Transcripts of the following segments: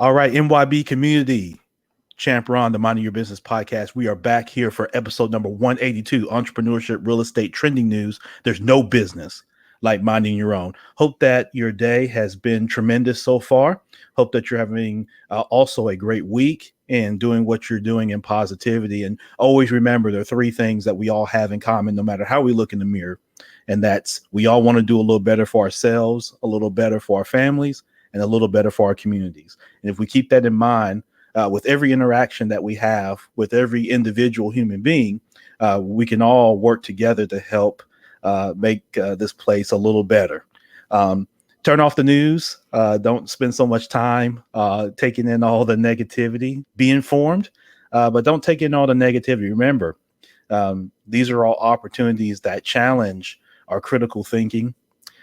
All right, MYB community, Champ Ron, the Minding Your Business podcast. We are back here for episode number 182, Entrepreneurship, Real Estate, Trending News. There's no business like minding your own. Hope that your day has been tremendous so far. Hope that you're having also a great week and doing what you're doing in positivity. And always remember, there are three things that we all have in common, no matter how we look in the mirror. And that's we all want to do a little better for ourselves, a little better for our families, and a little better for our communities. And if we keep that in mind, with every interaction that we have with every individual human being, we can all work together to help make this place a little better. Turn off the news. Don't spend so much time taking in all the negativity. Be informed, but don't take in all the negativity. Remember, these are all opportunities that challenge our critical thinking.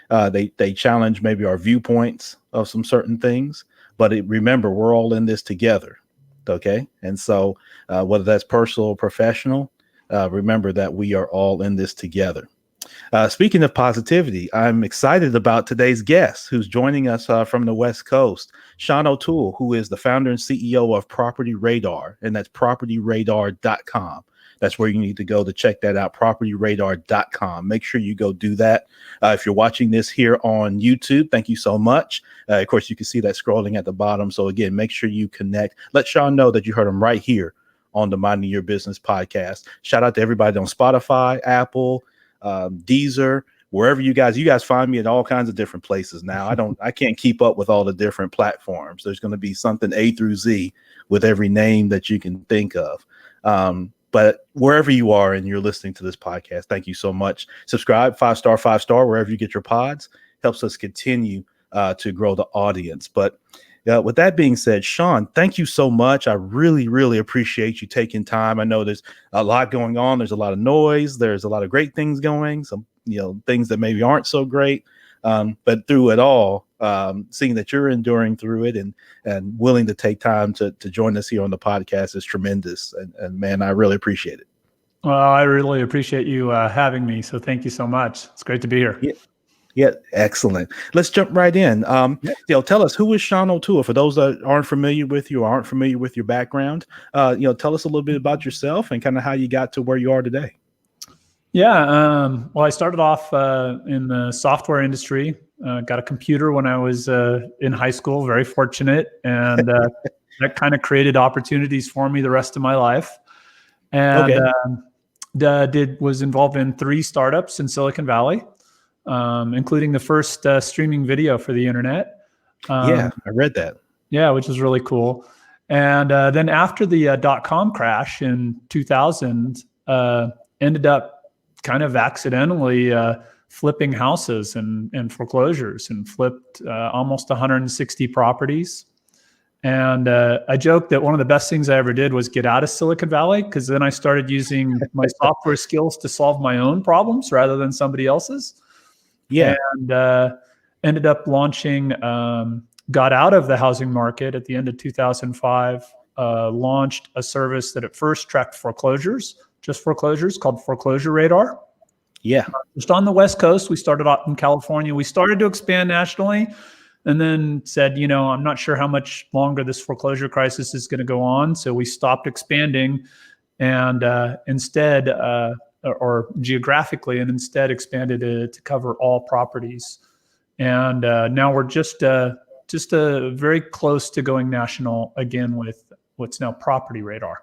They challenge maybe our viewpoints of some certain things, but remember, we're all in this together. Okay. And so whether that's personal or professional, remember that we are all in this together. Speaking of positivity, I'm excited about today's guest who's joining us from the West Coast, Sean O'Toole, who is the founder and CEO of Property Radar, and that's propertyradar.com. That's where you need to go to check that out, propertyradar.com. Make sure you go do that. If you're watching this here on YouTube, thank you so much. Of course, you can see that scrolling at the bottom. So again, make sure you connect. Let Sean know that you heard him right here on the Minding Your Business podcast. Shout out to everybody on Spotify, Apple, Deezer, wherever you guys find me at all kinds of different places now. I can't keep up with all the different platforms. There's going to be something A through Z with every name that you can think of. But wherever you are and you're listening to this podcast, thank you so much. Subscribe, 5-star, wherever you get your pods. Helps us continue to grow the audience. But with that being said, Sean, thank you so much. I really, really appreciate you taking time. I know there's a lot going on. There's a lot of noise. There's a lot of great things going. Some, things that maybe aren't so great. But through it all, seeing that you're enduring through it and willing to take time to join us here on the podcast is tremendous. And man, I really appreciate it. Well, I really appreciate you having me. So thank you so much. It's great to be here. Yeah, excellent. Let's jump right in. Tell us, who is Sean O'Toole? For those that aren't familiar with you or aren't familiar with your background, tell us a little bit about yourself and kind of how you got to where you are today. Yeah. Well, I started off in the software industry. Got a computer when I was in high school. Very fortunate, and that kind of created opportunities for me the rest of my life. And was involved in 3 startups in Silicon Valley, including the first streaming video for the internet. I read that. Yeah, which was really cool. And then after the .com crash in 2000, ended up kind of accidentally flipping houses and foreclosures, and flipped almost 160 properties. And I joked that one of the best things I ever did was get out of Silicon Valley, because then I started using my software skills to solve my own problems rather than somebody else's. Yeah. And ended up launching, got out of the housing market at the end of 2005, launched a service that at first tracked foreclosures, just foreclosures, called Foreclosure Radar. Yeah. Just on the West Coast. We started out in California. We started to expand nationally, and then said, I'm not sure how much longer this foreclosure crisis is going to go on. So we stopped expanding and instead, or geographically, and instead expanded to cover all properties. And now we're just very close to going national again with what's now Property Radar.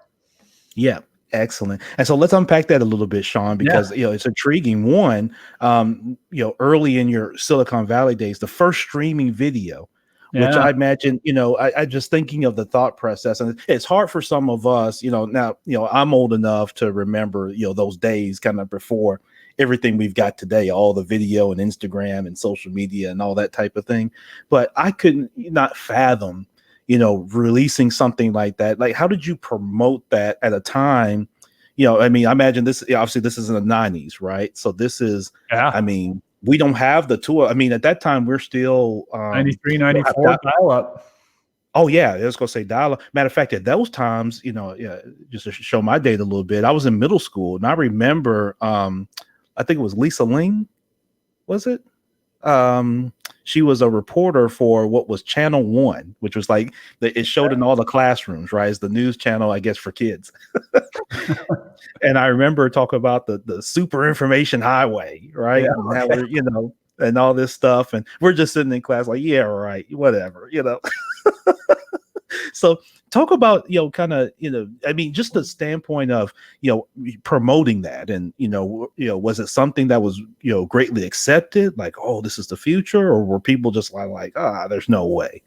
Yeah. Excellent. And so let's unpack that a little bit, Sean, because it's intriguing. One, early in your Silicon Valley days, the first streaming video, which I imagine, I just thinking of the thought process, and it's hard for some of us, now, I'm old enough to remember, those days kind of before everything we've got today, all the video and Instagram and social media and all that type of thing. But I couldn't not fathom releasing something like that. Like, how did you promote that at a time? I imagine this, obviously this is in the 90s, right? So this is, we don't have the tool. At that time we're still 93, 94 dial up. Oh yeah. I was going to say dial up. Matter of fact, at those times, just to show my date a little bit, I was in middle school and I remember, I think it was Lisa Ling. Was it? she was a reporter for what was Channel One, which was like it showed in all the classrooms, right? It's the news channel, I guess, for kids. And I remember talking about the super information highway, right? Yeah. And how we're, and all this stuff. And we're just sitting in class like, yeah, right, whatever. So talk about, kind of, I mean, just the standpoint of, promoting that. And, was it something that was, greatly accepted? Like, oh, this is the future? Or were people just like, there's no way?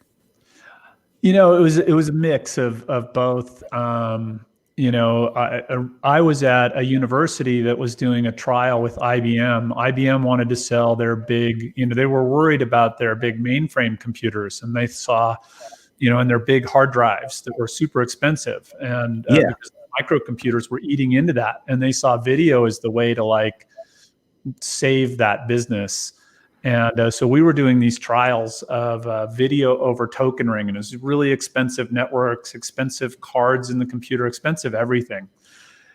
It was a mix of both. I was at a university that was doing a trial with IBM. IBM wanted to sell their big, they were worried about their big mainframe computers, and they saw, and their big hard drives that were super expensive. And because microcomputers were eating into that, and they saw video as the way to like save that business. And so we were doing these trials of video over token ring, and it was really expensive networks, expensive cards in the computer, expensive everything.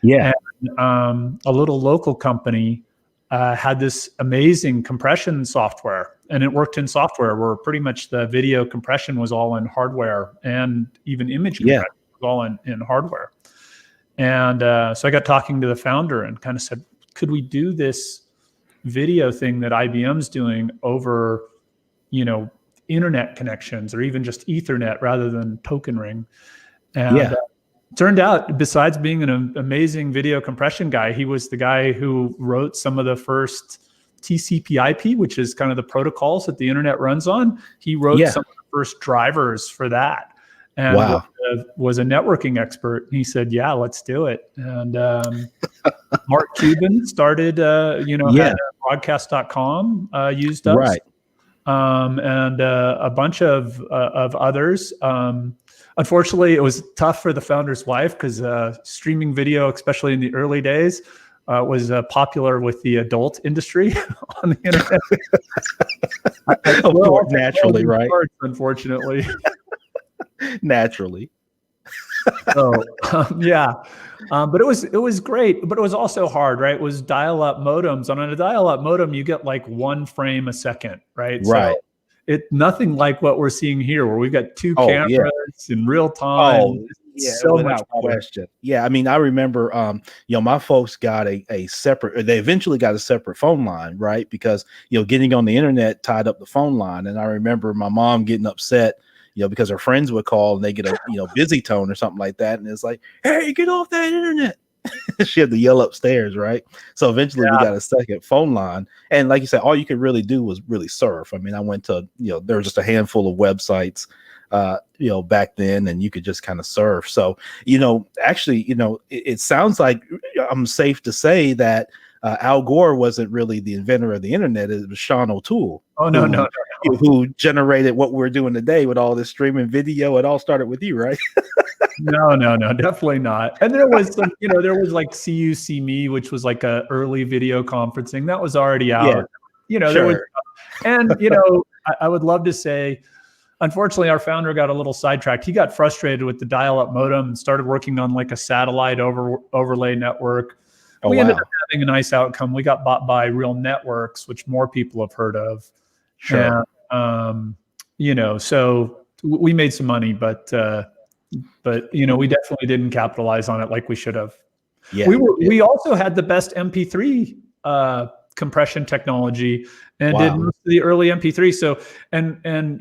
Yeah. And a little local company had this amazing compression software, and it worked in software where pretty much the video compression was all in hardware, and even image compression was all in hardware. And so I got talking to the founder and kind of said, could we do this video thing that IBM's doing over, internet connections, or even just Ethernet rather than token ring? And turned out, besides being an amazing video compression guy, he was the guy who wrote some of the first TCP/IP, which is kind of the protocols that the internet runs on. He wrote some of the first drivers for that, and was a networking expert. And he said, "Yeah, let's do it." And Mark Cuban started, had broadcast.com, used us, Right. And a bunch of others. Unfortunately, it was tough for the founder's wife because streaming video, especially in the early days, was popular with the adult industry on the internet. Of course, naturally, right? Unfortunately. Naturally. So but it was great, but it was also hard, right? It was dial-up modems. On a dial-up modem, you get like 1 frame a second, right? Right. So nothing like what we're seeing here, where we've got 2 cameras in real time. So without question. Yeah, I mean, I remember, my folks got a separate. They eventually got a separate phone line, right? Because getting on the internet tied up the phone line, and I remember my mom getting upset, because her friends would call and they get a busy tone or something like that, and it's like, hey, get off that internet. She had to yell upstairs, right? So eventually we got a second phone line, and like you said, all you could really do was really surf. I mean, I went to there was just a handful of websites back then, and you could just kind of surf. So actually, it sounds like I'm safe to say that Al Gore wasn't really the inventor of the internet. It was Sean O'Toole. Oh no. Who generated what we're doing today with all this streaming video. It all started with you, right? No, definitely not. And there was some, there was like See You See Me, which was like a early video conferencing that was already out. There was, and I would love to say, unfortunately, our founder got a little sidetracked. He got frustrated with the dial-up modem and started working on like a satellite overlay network. We ended up having a nice outcome. We got bought by Real Networks, which more people have heard of. Sure. And, so we made some money, but we definitely didn't capitalize on it like we should have. Yeah. We also had the best MP3 compression technology and did most of the early MP3. So, and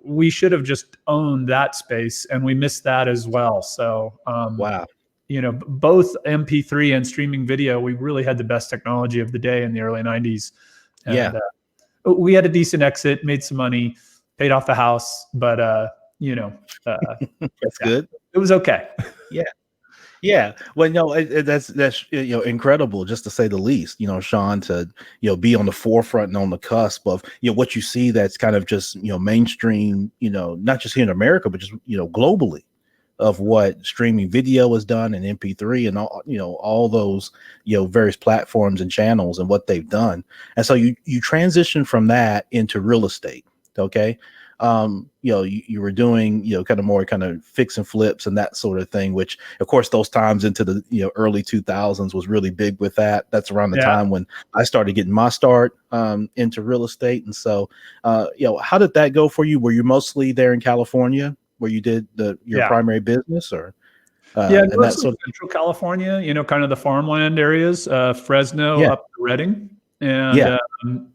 we should have just owned that space, and we missed that as well. So, both MP3 and streaming video, we really had the best technology of the day in the early 90s. And, we had a decent exit, made some money, paid off the house, but that's good. It was okay. Yeah. Well, that's incredible, just to say the least. Sean, to be on the forefront and on the cusp of what you see that's kind of just mainstream, not just here in America, but just globally, of what streaming video has done, and MP3 and all those various platforms and channels and what they've done. And so you transition from that into real estate. Okay. You were doing, kind of more kind of fix and flips and that sort of thing, which of course those times into the, early 2000s was really big with that. That's around the Yeah. time when I started getting my start into real estate. And so, how did that go for you? Were you mostly there in California where you did your Yeah. primary business, or Yeah, and that mostly sort of Central California, kind of the farmland areas, Fresno yeah, up to Redding. And, yeah,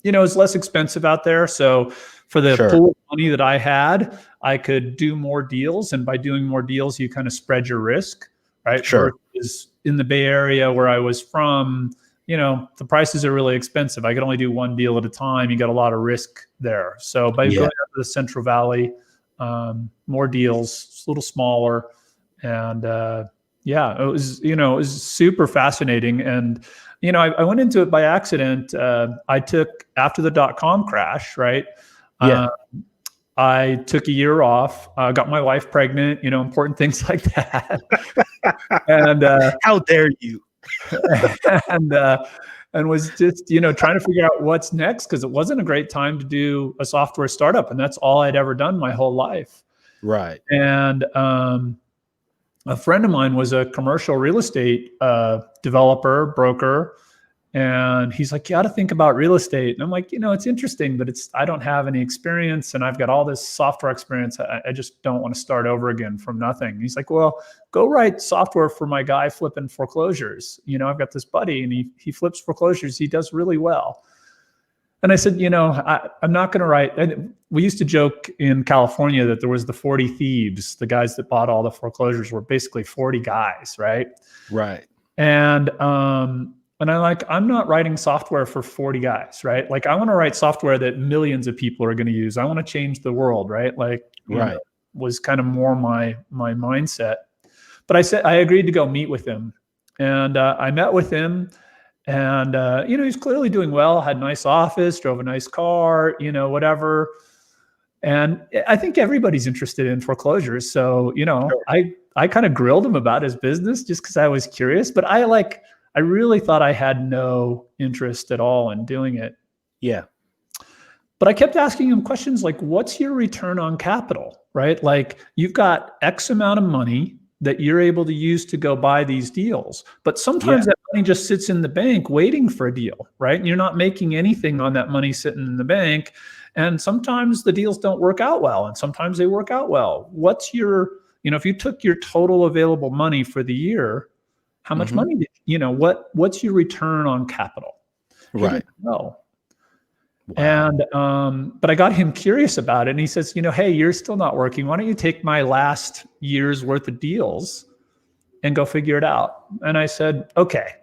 it's less expensive out there. So for the sure, pool of money that I had, I could do more deals. And by doing more deals, you kind of spread your risk, right? sure, Versus in the Bay Area where I was from, the prices are really expensive. I could only do one deal at a time. You got a lot of risk there. So by yeah, going out to the Central Valley, more deals, a little smaller. And yeah, it was super fascinating. And I went into it by accident. I took after the .com crash, right? yeah. Uh, I took a year off, got my wife pregnant, important things like that, and How dare you? and and was just trying to figure out what's next because it wasn't a great time to do a software startup, and that's all I'd ever done my whole life. Right. And a friend of mine was a commercial real estate developer, broker, and he's like, "You ought to think about real estate." And I'm like, it's interesting, but I don't have any experience, and I've got all this software experience. I just don't want to start over again from nothing. He's like, "Well, go write software for my guy flipping foreclosures. I've got this buddy, and he flips foreclosures. He does really well." And I said, I'm not going to write. And we used to joke in California that there was the 40 thieves. The guys that bought all the foreclosures were basically 40 guys, right? Right. And I'm not writing software for 40 guys, right? Like I want to write software that millions of people are going to use. I want to change the world, right? Like, Right. was kind of more my mindset. But I agreed to go meet with him, and I met with him. And he's clearly doing well, had a nice office, drove a nice car, whatever. And I think everybody's interested in foreclosures. So, Sure. I kind of grilled him about his business just because I was curious. But I really thought I had no interest at all in doing it. Yeah. But I kept asking him questions like, what's your return on capital, right? Like you've got X amount of money that you're able to use to go buy these deals. But Yeah. sometimes that money just sits in the bank waiting for a deal, right? And you're not making anything on that money sitting in the bank. And sometimes the deals don't work out well, and sometimes they work out well. What's your, if you took your total available money for the year, how much money what's your return on capital? He Right. didn't know. Wow. And but I got him curious about it, and he says, hey, you're still not working. Why don't you take my last year's worth of deals and go figure it out? And I said, okay,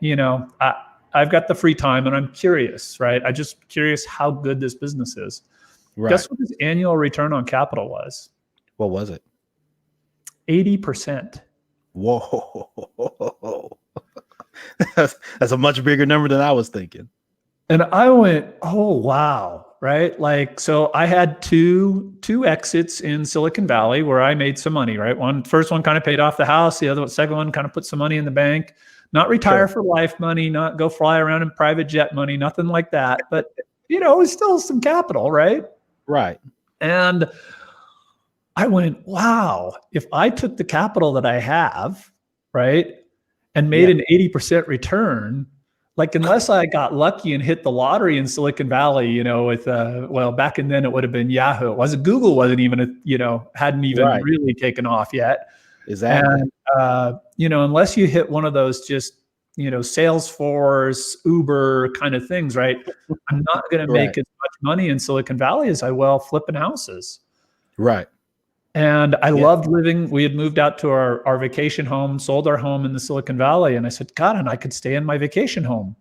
I've got the free time and I'm curious, right? I just curious how good this business is. Right. Guess what his annual return on capital was? What was it? 80%. Whoa. That's a much bigger number than I was thinking. And I went, oh, wow. Right. Like, so I had two exits in Silicon Valley where I made some money, right? First one kind of paid off the house. The second one kind of put some money in the bank, not retire for life money, not go fly around in private jet money, nothing like that. But, it was still some capital, right? Right. And I went, wow, if I took the capital that I have, right, and made an 80% return, like unless I got lucky and hit the lottery in Silicon Valley, with back in then it would have been Yahoo. Google wasn't even hadn't even really taken off yet. Exactly. And unless you hit one of those just Salesforce, Uber kind of things, right? I'm not going to make as much money in Silicon Valley as I will flipping houses. Right. And I loved living. We had moved out to our vacation home, sold our home in the Silicon Valley. And I said, God, and I could stay in my vacation home.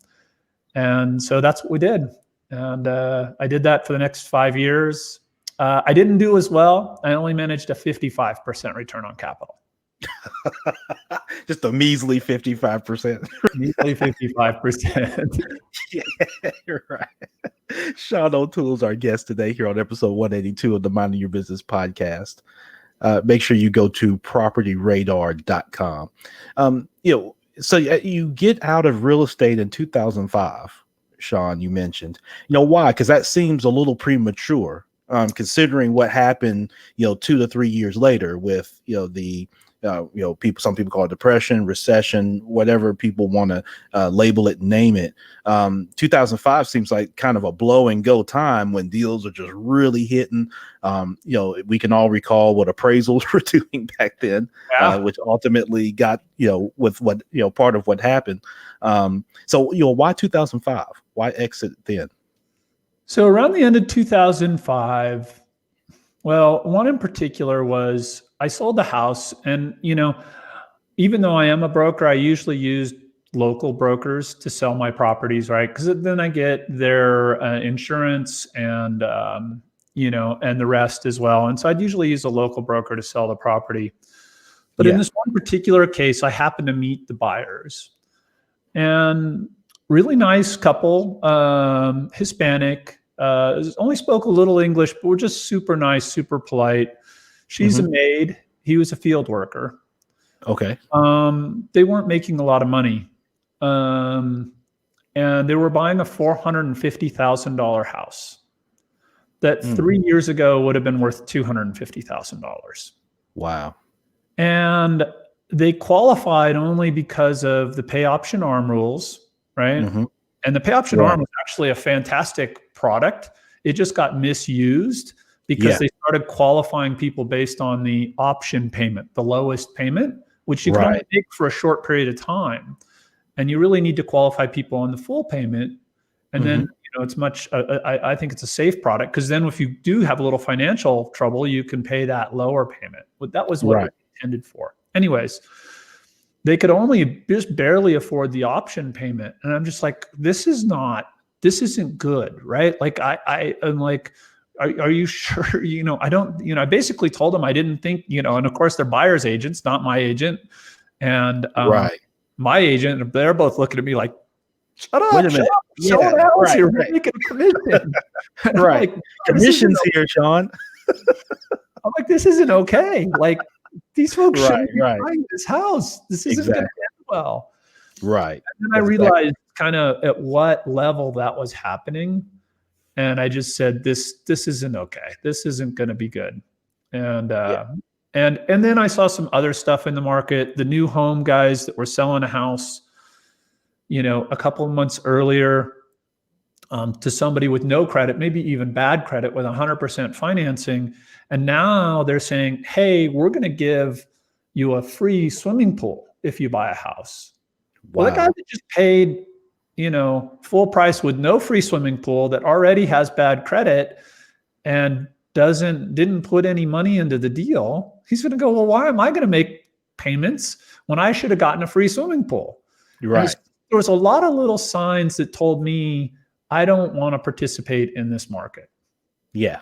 And so that's what we did. And I did that for the next 5 years. I didn't do as well. I only managed a 55% return on capital. Just a measly 55%. Measly 55%. Yeah, you're right. Sean O'Toole's our guest today here on episode 182 of the Minding Your Business podcast. Make sure you go to propertyradar.com. So you get out of real estate in 2005, Sean, you mentioned. Why? Because that seems a little premature considering what happened, 2 to 3 years later with, the some people call it depression, recession, whatever people want to label it, name it. 2005 seems like kind of a blow and go time when deals are just really hitting. We can all recall what appraisals were doing back then, which ultimately got, with what, part of what happened. So, why 2005? Why exit then? So around the end of 2005, well, one in particular was I sold the house, and even though I am a broker, I usually use local brokers to sell my properties, right? Because then I get their insurance and and the rest as well. And so I'd usually use a local broker to sell the property. But in this one particular case, I happened to meet the buyers, and really nice couple, Hispanic. Only spoke a little English, but were just super nice, super polite. She's a maid. He was a field worker. Okay. They weren't making a lot of money. And they were buying a $450,000 house that 3 years ago would have been worth $250,000. Wow. And they qualified only because of the pay option arm rules, right? And the pay option arm was actually a fantastic product. It just got misused because they started qualifying people based on the option payment, the lowest payment, which you can only make for a short period of time. And you really need to qualify people on the full payment. And then, it's much, I think it's a safe product, because then if you do have a little financial trouble, you can pay that lower payment. But that was what it was intended for. Anyways, they could only just barely afford the option payment. And I'm just like, this isn't good, right? Like I'm like, are you sure? I basically told them I didn't think, and of course they're buyer's agents, not my agent. And my agent, they're both looking at me like, shut up, sell the house here, we're making a commission. Like, commissions here, Sean. I'm like, this isn't okay. Like, these folks shouldn't be buying this house. This isn't going to end well. Right. And then I realized kind of at what level that was happening. And I just said, this isn't okay. This isn't going to be good. And and then I saw some other stuff in the market. The new home guys that were selling a house, a couple of months earlier, to somebody with no credit, maybe even bad credit, with 100% financing. And now they're saying, hey, we're going to give you a free swimming pool if you buy a house. Wow. Well, the guy that just paid, full price with no free swimming pool, that already has bad credit and didn't put any money into the deal, he's going to go, well, why am I going to make payments when I should have gotten a free swimming pool? Right. There was a lot of little signs that told me I don't want to participate in this market. Yeah.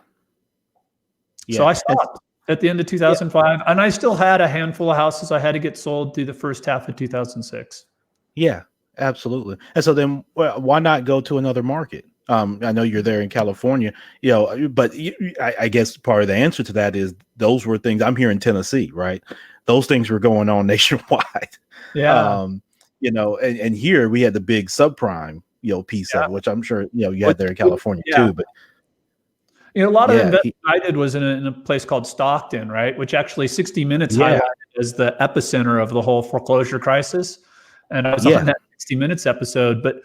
So I stopped at the end of 2005, and I still had a handful of houses I had to get sold through the first half of 2006. Yeah, absolutely. And so then why not go to another market? I know you're there in California, but I guess part of the answer to that is those were things. I'm here in Tennessee, right? Those things were going on nationwide. Yeah. And here we had the big subprime, piece of it, which I'm sure, you had there in California too, but a lot of the investing I did was in a place called Stockton, right? Which actually 60 Minutes highlighted as the epicenter of the whole foreclosure crisis. And I was on that 60 Minutes episode, but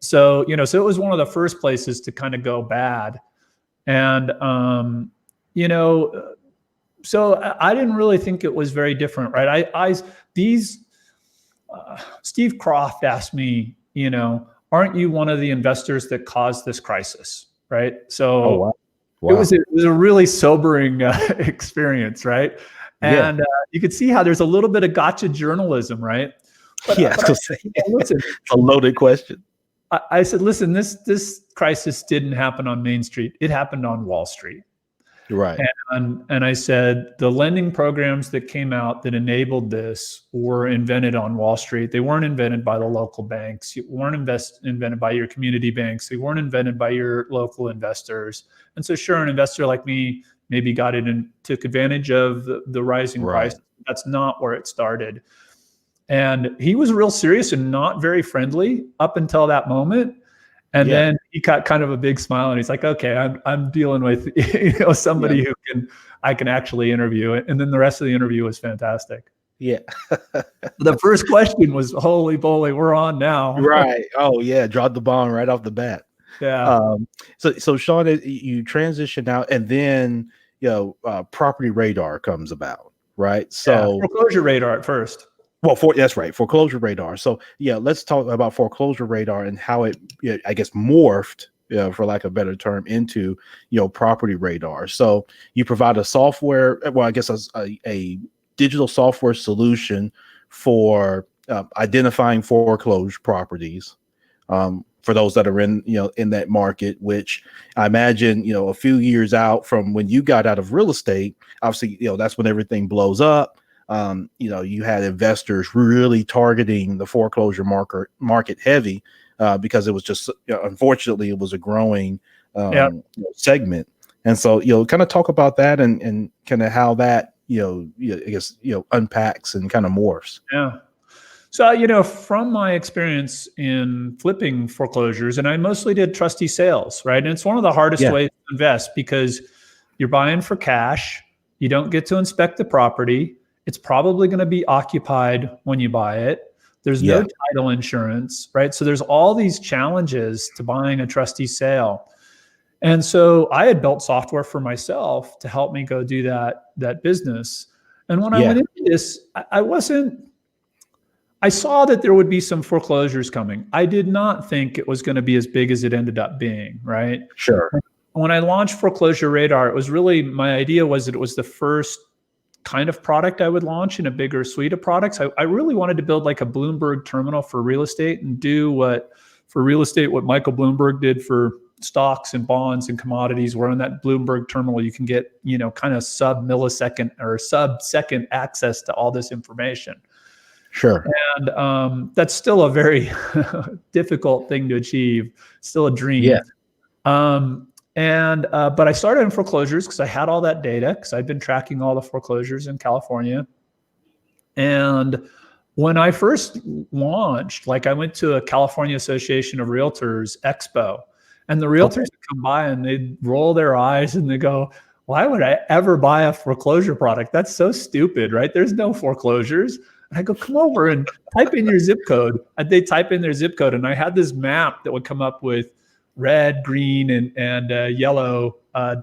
so it was one of the first places to kind of go bad. And so I didn't really think it was very different, right? Steve Croft asked me, aren't you one of the investors that caused this crisis? Right. So it was a really sobering experience. Right. And you could see how there's a little bit of gotcha journalism. Right. But, listen, a loaded question. I said, listen, this crisis didn't happen on Main Street. It happened on Wall Street. Right. And I said, the lending programs that came out that enabled this were invented on Wall Street. They weren't invented by the local banks. You weren't invented by your community banks. They weren't invented by your local investors. And so sure, an investor like me maybe got it and took advantage of the rising price. That's not where it started. And he was real serious and not very friendly up until that moment. And Yeah. then he got kind of a big smile and he's like, okay, I'm dealing with, somebody who I can actually interview. And then the rest of the interview was fantastic. Yeah. The first question was, holy moly, we're on now. Right. Oh yeah. Dropped the bomb right off the bat. Yeah. So Sean, you transition out, and then Property Radar comes about, right? So Foreclosure Radar at first. well, that's right, Foreclosure Radar. So yeah, let's talk about Foreclosure Radar and how it, I guess, morphed, for lack of a better term, into Property Radar. So you provide a software, well, I guess a digital software solution for identifying foreclosed properties. For those that are in that market, which I imagine, a few years out from when you got out of real estate, obviously, that's when everything blows up. You had investors really targeting the foreclosure market heavy, because it was just, unfortunately, it was a growing segment. And so, kind of talk about that and kind of how that, I guess, unpacks and kind of morphs. Yeah. So, from my experience in flipping foreclosures, and I mostly did trustee sales, right? And it's one of the hardest ways to invest because you're buying for cash. You don't get to inspect the property. It's probably going to be occupied when you buy it. There's no title insurance, right? So there's all these challenges to buying a trustee sale. And so I had built software for myself to help me go do that business. And when I went into this, I saw that there would be some foreclosures coming. I did not think it was going to be as big as it ended up being, right? Sure. When I launched Foreclosure Radar, it was really, my idea was that it was the first kind of product I would launch in a bigger suite of products. I really wanted to build like a Bloomberg terminal for real estate and do what Michael Bloomberg did for stocks and bonds and commodities, where on that Bloomberg terminal, you can get, kind of sub-millisecond or sub-second access to all this information. Sure. And that's still a very difficult thing to achieve, still a dream. Yeah. But I started in foreclosures because I had all that data, because I'd been tracking all the foreclosures in California. And when I first launched, like, I went to a California Association of Realtors Expo, and the realtors would come by and they'd roll their eyes and they go, why would I ever buy a foreclosure product? That's so stupid, right? There's no foreclosures. And I go, come over and type in your zip code. And they type in their zip code. And I had this map that would come up with red, green, and yellow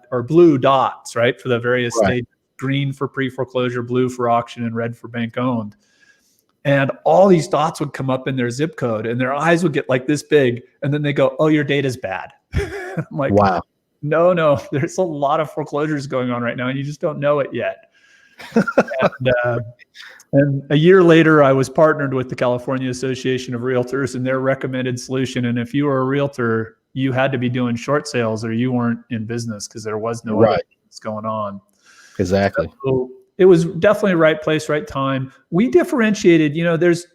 or blue dots, right, for the various states. Green for pre-foreclosure, blue for auction, and red for bank owned. And all these dots would come up in their zip code, and their eyes would get like this big. And then they go, oh, your data's bad. I'm like, wow. No, there's a lot of foreclosures going on right now, and you just don't know it yet. And a year later, I was partnered with the California Association of Realtors and their recommended solution. And if you were a realtor, you had to be doing short sales or you weren't in business, because there was no other things going on. Exactly. So it was definitely right place, right time. We differentiated,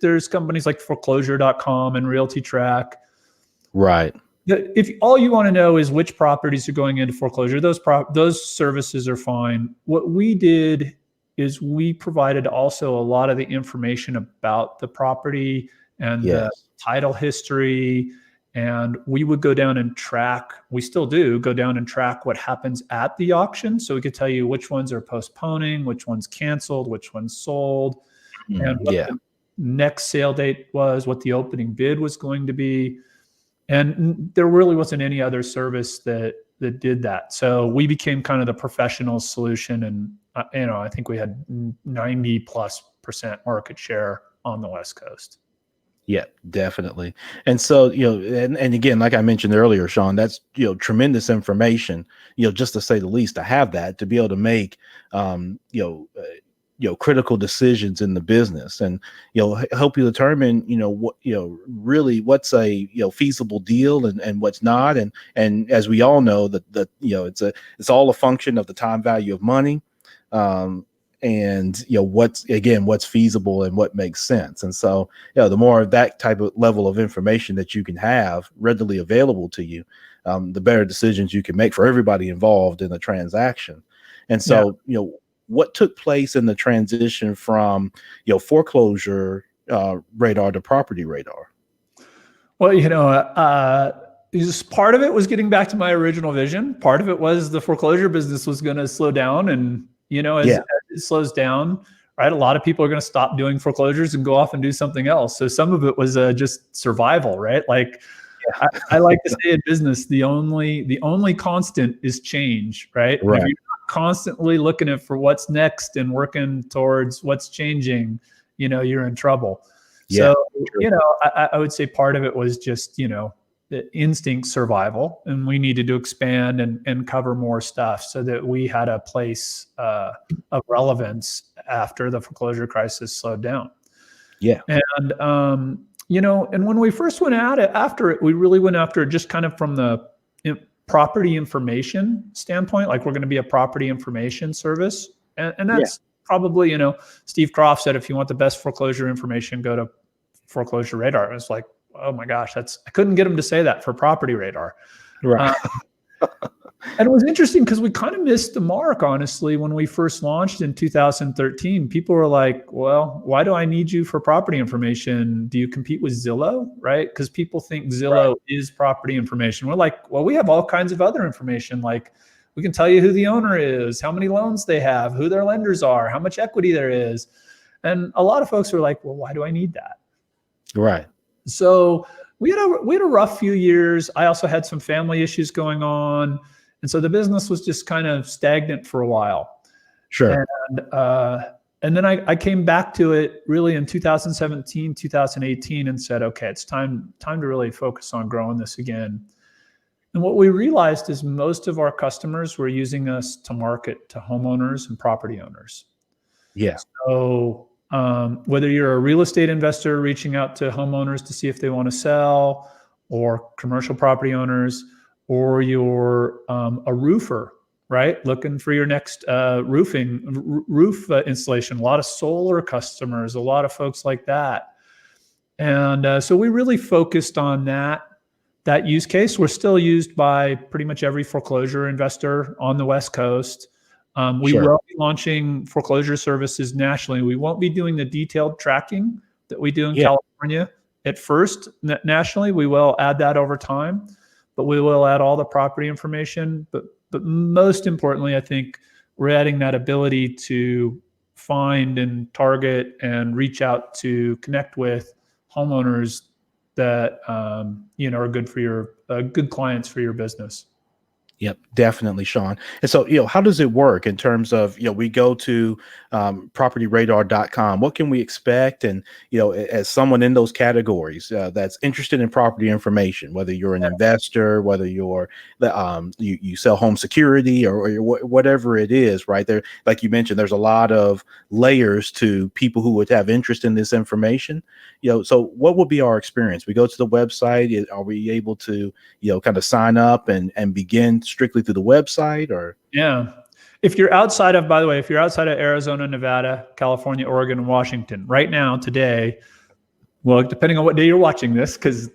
there's companies like foreclosure.com and Realty Track. Right. If all you want to know is which properties are going into foreclosure, those services are fine. What we did is we provided also a lot of the information about the property and the title history. And we would go down and track, we still do go down and track what happens at the auction. So we could tell you which ones are postponing, which ones canceled, which ones sold, and what the next sale date was, what the opening bid was going to be. And there really wasn't any other service that did that. So we became kind of the professional solution. And, I think we had 90+% market share on the West Coast. Yeah, definitely. And so, and again, like I mentioned earlier, Sean, that's, tremendous information, just to say the least, to have that, to be able to make, critical decisions in the business, and, help you determine, what, really what's a, feasible deal and what's not. And as we all know that, it's all a function of the time value of money. And what's feasible and what makes sense. And so, the more of that type of level of information that you can have readily available to you, the better decisions you can make for everybody involved in the transaction. And so, what took place in the transition from, Foreclosure Radar to Property Radar? Well, Part of it was getting back to my original vision. Part of it was the foreclosure business was going to slow down, and as it slows down, right, a lot of people are going to stop doing foreclosures and go off and do something else. So some of it was just survival, right? Like I like to say in business, the only constant is change, right? And if you're not constantly looking for what's next and working towards what's changing, you're in trouble. So, I would say part of it was just, the instinct survival, and we needed to expand and cover more stuff so that we had a place of relevance after the foreclosure crisis slowed down. Yeah. And, and when we first went at it, after it, we really went after it just kind of from the property information standpoint, like we're going to be a property information service. And that's probably, Steve Croft said, if you want the best foreclosure information, go to Foreclosure Radar. It's like, oh my gosh, I couldn't get him to say that for Property Radar. Right. And it was interesting because we kind of missed the mark, honestly, when we first launched in 2013. People were like, well, why do I need you for property information? Do you compete with Zillow? Right? Because people think Zillow is property information. We're like, well, we have all kinds of other information. Like we can tell you who the owner is, how many loans they have, who their lenders are, how much equity there is. And a lot of folks were like, well, why do I need that? Right. So we had a rough few years. I also had some family issues going on. And so the business was just kind of stagnant for a while. Sure. And then I came back to it really in 2017, 2018 and said, okay, it's time to really focus on growing this again. And what we realized is most of our customers were using us to market to homeowners and property owners. Yeah. So whether you're a real estate investor reaching out to homeowners to see if they want to sell, or commercial property owners, or you're a roofer, right? Looking for your next roof installation. A lot of solar customers, a lot of folks like that. And so we really focused on that use case. We're still used by pretty much every foreclosure investor on the West Coast. We will be launching foreclosure services nationally. We won't be doing the detailed tracking that we do in California at first. Nationally, we will add that over time, but we will add all the property information. But most importantly, I think we're adding that ability to find and target and reach out to connect with homeowners that are good for your good clients for your business. Yep, definitely, Sean. And so, how does it work in terms of, we go to propertyradar.com. What can we expect? And, as someone in those categories that's interested in property information, whether you're an investor, whether you're you sell home security or whatever it is, right there, like you mentioned, there's a lot of layers to people who would have interest in this information. So what would be our experience? We go to the website. Are we able to, kind of sign up and begin strictly through the website? Or if you're outside of Arizona, Nevada, California, Oregon, and Washington right now, today, well, depending on what day you're watching this, because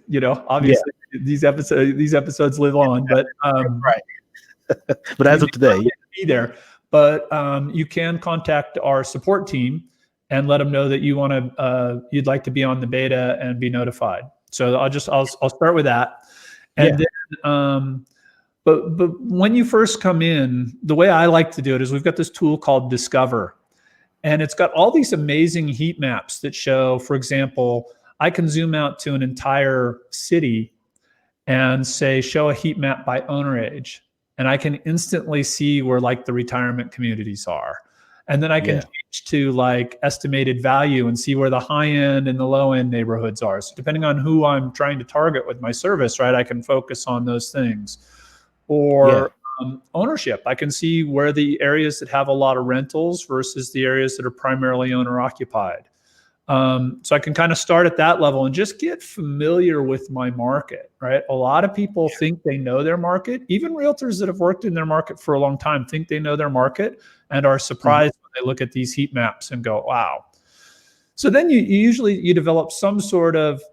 obviously these episodes live on, but right. But as of today, be there. But you can contact our support team and let them know that you'd like to be on the beta and be notified. So I'll start with that, and then but when you first come in, the way I like to do it is we've got this tool called Discover, and it's got all these amazing heat maps that show, for example, I can zoom out to an entire city and say, show a heat map by owner age, and I can instantly see where like the retirement communities are. And then I can change to like estimated value and see where the high end and the low end neighborhoods are. So depending on who I'm trying to target with my service, right, I can focus on those things. Or ownership, I can see where the areas that have a lot of rentals versus the areas that are primarily owner occupied. So I can kind of start at that level and just get familiar with my market, right? A lot of people think they know their market. Even realtors that have worked in their market for a long time think they know their market and are surprised when they look at these heat maps and go, wow. So then you usually develop some sort of,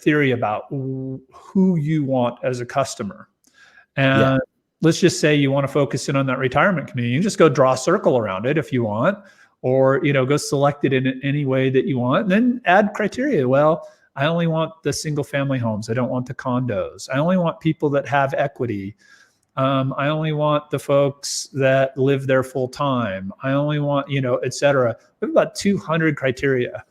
theory about who you want as a customer. And let's just say you want to focus in on that retirement community. You just go draw a circle around it if you want, or, go select it in any way that you want, and then add criteria. Well, I only want the single family homes. I don't want the condos. I only want people that have equity. I only want the folks that live there full time. I only want, et cetera. We have about 200 criteria: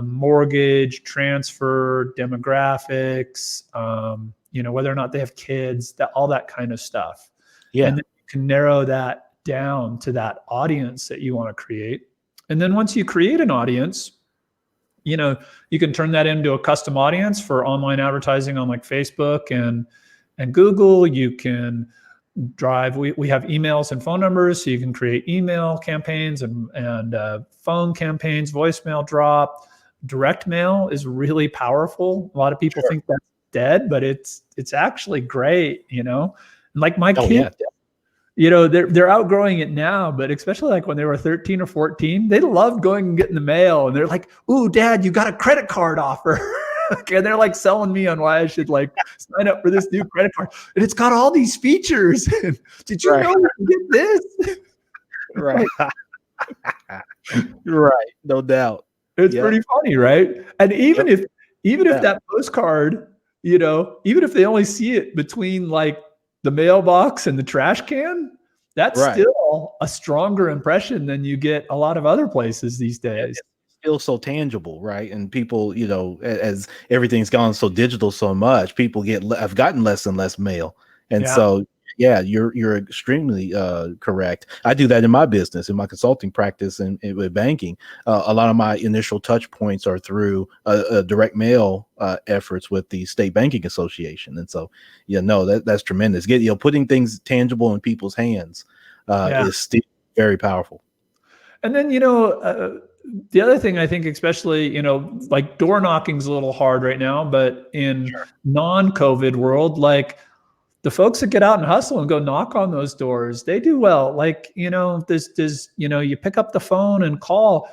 mortgage, transfer, demographics, whether or not they have kids, all that kind of stuff. Yeah. And then you can narrow that down to that audience that you want to create. And then once you create an audience, you can turn that into a custom audience for online advertising on like Facebook and Google. You can drive, we have emails and phone numbers, so you can create email campaigns and phone campaigns, voicemail drop. Direct mail is really powerful. A lot of people think that's dead, but it's actually great, like my kids, they're outgrowing it now, but especially like when they were 13 or 14, they loved going and getting the mail, and they're like, "Ooh, Dad, you got a credit card offer." And they're like selling me on why I should like sign up for this new credit card, and it's got all these features. Did you know you can get this? Right. Right. No doubt. It's pretty funny, right? And even if that postcard, even if they only see it between like the mailbox and the trash can, that's still a stronger impression than you get a lot of other places these days. It's still so tangible, right? And people, as everything's gone so digital so much, people have gotten less and less mail. And so, you're extremely correct. I do that in my business, in my consulting practice, and with banking. A lot of my initial touch points are through direct mail efforts with the State Banking Association, and so that's tremendous. Putting things tangible in people's hands is still very powerful. And then the other thing I think, especially like door knocking's a little hard right now, but in non-COVID world, like the folks that get out and hustle and go knock on those doors, they do well. Like, there's you pick up the phone and call.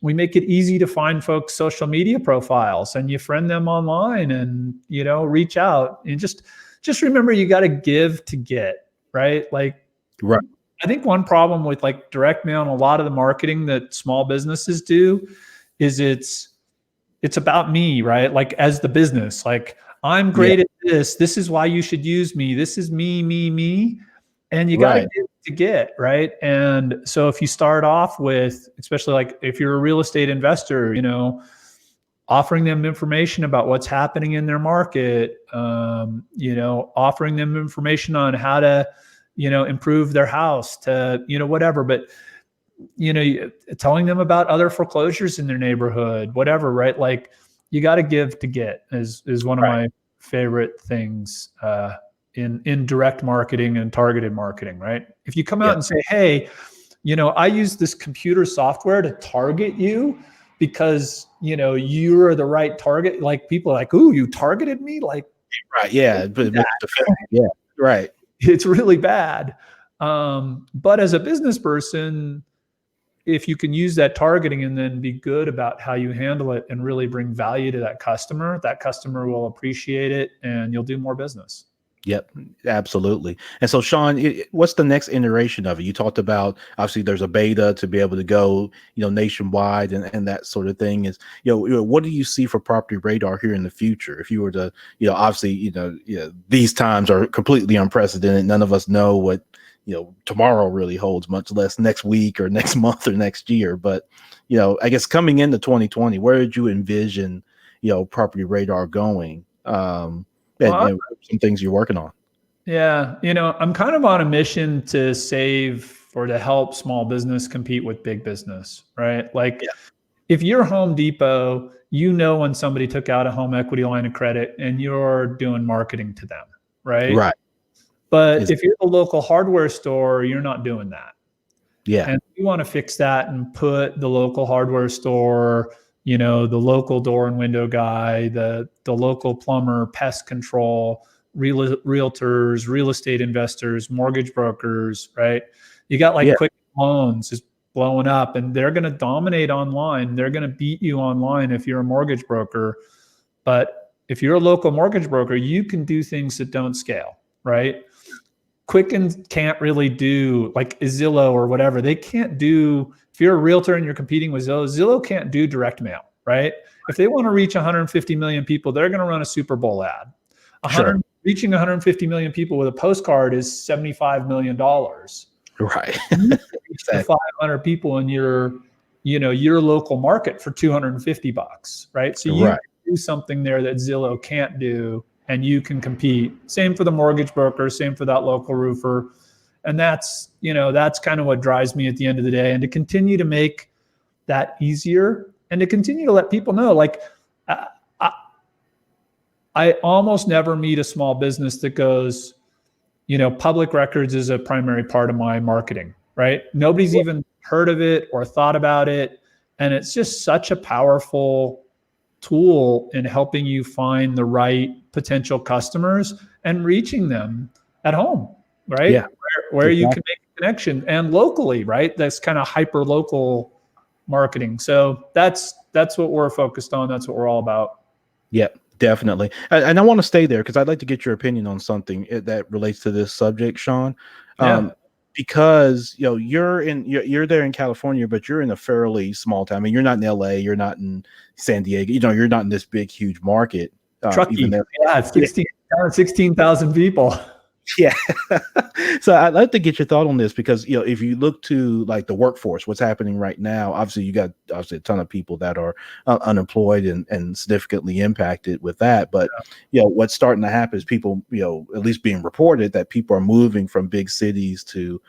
We make it easy to find folks' social media profiles, and you friend them online, and, reach out, and just remember, you got to give to get, right? Like, right. I think one problem with like direct mail and a lot of the marketing that small businesses do is it's about me, right? Like as the business, like, I'm great at this. This is why you should use me. This is me. And you got to give to get, right? And so if you start off with, especially like if you're a real estate investor, offering them information about what's happening in their market, offering them information on how to, improve their house to, whatever, but, telling them about other foreclosures in their neighborhood, whatever, right? Like, you got to give to get is one of my favorite things in direct marketing and targeted marketing, right? If you come out and say, hey, I use this computer software to target you because, you're the right target. Like, people are like, ooh, you targeted me? Like, right. Yeah. Yeah. Right. It's really bad. But as a business person, if you can use that targeting and then be good about how you handle it and really bring value to that customer will appreciate it, and you'll do more business. Yep, absolutely. And so, Sean, what's the next iteration of it? You talked about, obviously there's a beta to be able to go, nationwide and that sort of thing. Is, what do you see for Property Radar here in the future? If you were to, obviously, these times are completely unprecedented. None of us know what, tomorrow really holds, much less next week or next month or next year. But, I guess coming into 2020, where did you envision, Property Radar going? Some things you're working on. Yeah. I'm kind of on a mission to save or to help small business compete with big business, right? Like, if you're Home Depot, when somebody took out a home equity line of credit and you're doing marketing to them, right? Right. But if you're a local hardware store, you're not doing that. Yeah. And we want to fix that and put the local hardware store, the local door and window guy, the local plumber, pest control, realtors, real estate investors, mortgage brokers, right? You got like quick loans is blowing up, and they're going to dominate online. They're going to beat you online if you're a mortgage broker. But if you're a local mortgage broker, you can do things that don't scale, right? Quicken can't really do, like Zillow or whatever. They can't do, if you're a realtor and you're competing with Zillow can't do direct mail, right? If they want to reach 150 million people, they're going to run a Super Bowl ad. Sure. Reaching 150 million people with a postcard is $75 million. Right. You reach the 500 people in your local market for $250, right? So you Right. do something there that Zillow can't do, and you can compete. Same for the mortgage broker, same for that local roofer. And that's kind of what drives me at the end of the day. And to continue to make that easier and to continue to let people know, like, I almost never meet a small business that goes, public records is a primary part of my marketing, right? Nobody's even heard of it or thought about it. And it's just such a powerful tool in helping you find the right potential customers and reaching them at home, right? Yeah. Where Exactly. you can make a connection, and locally, right? That's kind of hyper local marketing. So that's what we're focused on. That's what we're all about. Yeah, definitely. And I want to stay there because I'd like to get your opinion on something that relates to this subject, Sean. Yeah. Because you're there in California, but you're in a fairly small town. I mean, you're not in LA, you're not in San Diego, you're not in this big, huge market. Truckee. Yeah, it's 16,000 people. Yeah. So I'd like to get your thought on this because, if you look to like the workforce, what's happening right now, obviously you got a ton of people that are unemployed and significantly impacted with that. But, what's starting to happen is people, at least being reported that people are moving from big cities to,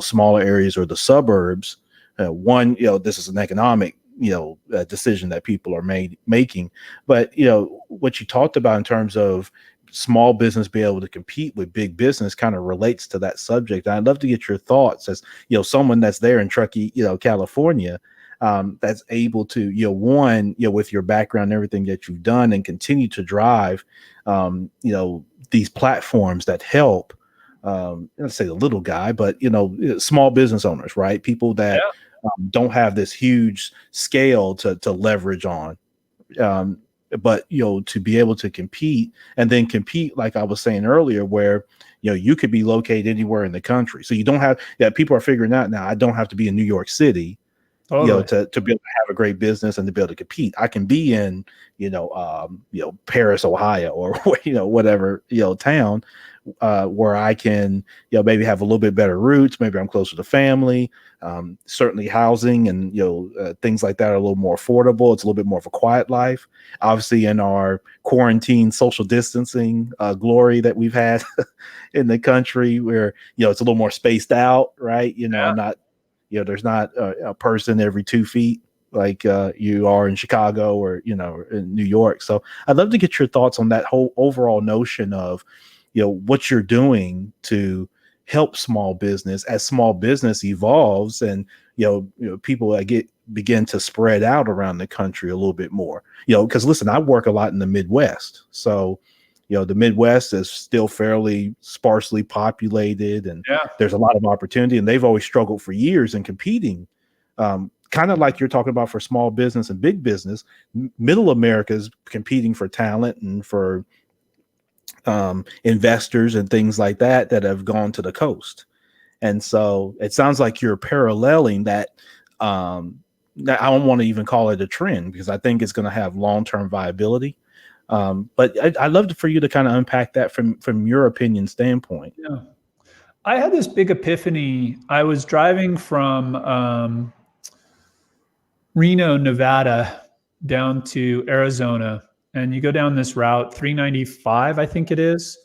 smaller areas or the suburbs. This is an economic decision that people are making. But, what you talked about in terms of small business be able to compete with big business kind of relates to that subject. And I'd love to get your thoughts as, someone that's there in Truckee, California, that's able to, with your background and everything that you've done and continue to drive, these platforms that help, let's say the little guy, but, small business owners, right? People that don't have this huge scale to leverage on. But to be able to compete and then compete, like I was saying earlier, where you could be located anywhere in the country. So you don't have people are figuring out now, I don't have to be in New York City Totally. to be able to have a great business and to be able to compete. I can be in Paris, Ohio, or whatever town where I can maybe have a little bit better roots. Maybe I'm closer to family. Certainly housing and things like that are a little more affordable. It's a little bit more of a quiet life. Obviously, in our quarantine social distancing glory that we've had in the country, where it's a little more spaced out, right? Not there's not a person every 2 feet like you are in Chicago or in New York. So I'd love to get your thoughts on that whole overall notion of what you're doing to help small business as small business evolves and people begin to spread out around the country a little bit more. Because listen, I work a lot in the Midwest, so the Midwest is still fairly sparsely populated, and there's a lot of opportunity, and they've always struggled for years in competing. Kind of like you're talking about for small business and big business, middle America is competing for talent and for investors and things like that have gone to the coast. And so it sounds like you're paralleling that. I don't want to even call it a trend because I think it's going to have long-term viability. But I'd love for you to kind of unpack that from your opinion standpoint. Yeah. I had this big epiphany. I was driving from Reno, Nevada, down to Arizona, and you go down this route, 395, I think it is.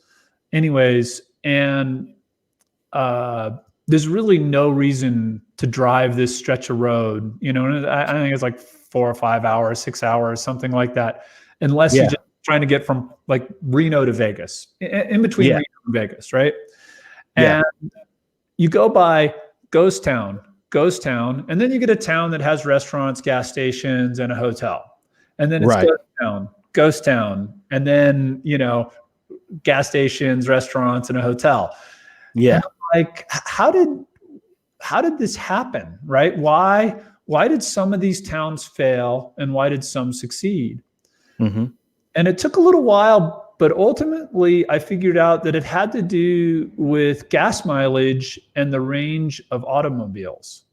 Anyways, and there's really no reason to drive this stretch of road. I think it's like 4 or 5 hours, 6 hours, something like that, unless you're just trying to get from like Reno to Vegas, in between Reno and Vegas, right? And you go by ghost town, and then you get a town that has restaurants, gas stations, and a hotel. And then it's ghost town, and then, gas stations, restaurants, and a hotel. Yeah. And I'm like, how did this happen, right? Why did some of these towns fail and why did some succeed? Mm-hmm. And it took a little while, but ultimately I figured out that it had to do with gas mileage and the range of automobiles.